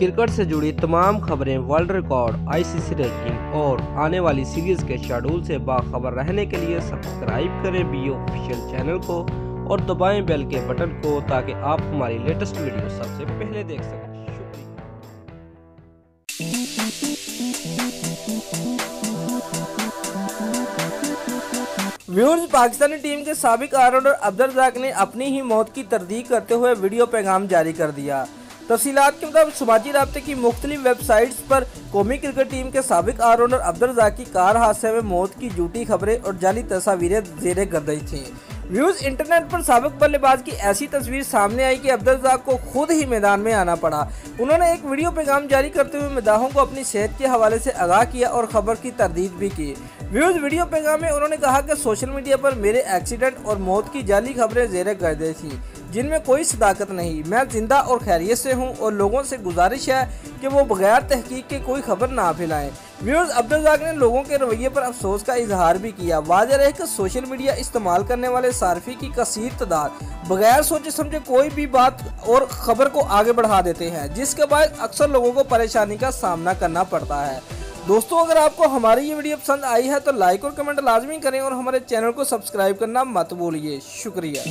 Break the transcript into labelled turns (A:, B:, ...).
A: Cricket से जुड़ी तमाम खबरें, वर्ल्ड रिकॉर्ड, आईसीसी रैंकिंग और आने वाली सीरीज के शेड्यूल से बाखबर रहने के लिए सब्सक्राइब करें बी ऑफिशियल चैनल को और दबाएं बेल के बटन को ताकि आप हमारी लेटेस्ट वीडियो सबसे पहले देख सकें। व्यूअर्स, पाकिस्तानी टीम के साबिक ऑलराउंडर अब्दुल रज़ाक ने अपनी ही मौत की तरदीद करते हुए वीडियो पैगाम जारी कर दिया। तफसीलात के मुताबिक समाजी राब्ते की मुख्तलिफ वेबसाइट्स पर कौमी क्रिकेट टीम के साबिक ऑलराउंडर अब्दुल रज़ाक की कार हादसे में मौत की झूठी खबरें और जाली तस्वीरें ज़ेरे गर्दश थीं। व्यूज, इंटरनेट पर साबिक बल्लेबाज की ऐसी तस्वीर सामने आई कि अब्दुल रज़ाक को खुद ही मैदान में आना पड़ा। उन्होंने एक वीडियो पैगाम जारी करते हुए मदाहों को अपनी सेहत के हवाले से आगाह किया और खबर की तरदीद भी की। व्यूज, वीडियो पैगाम में उन्होंने कहा कि सोशल मीडिया पर मेरे एक्सीडेंट और मौत की जाली खबरें ज़ेरे गर्दश थी जिनमें कोई सदाकत नहीं। मैं जिंदा और खैरियत से हूं और लोगों से गुजारिश है कि वो बगैर तहकीक के कोई खबर ना फैलाएं। व्यूअर्स, अब्दुल रज़ाक ने लोगों के रवैये पर अफसोस का इजहार भी किया। वाज़ेह है कि सोशल मीडिया इस्तेमाल करने वाले सार्फी की कसीर तादाद बगैर सोचे समझे कोई भी बात और खबर को आगे बढ़ा देते हैं, जिसके बाद अक्सर लोगों को परेशानी का सामना करना पड़ता है। दोस्तों, अगर आपको हमारी ये वीडियो पसंद आई है तो लाइक और कमेंट लाजमी करें और हमारे चैनल को सब्सक्राइब करना मत भूलिए। शुक्रिया।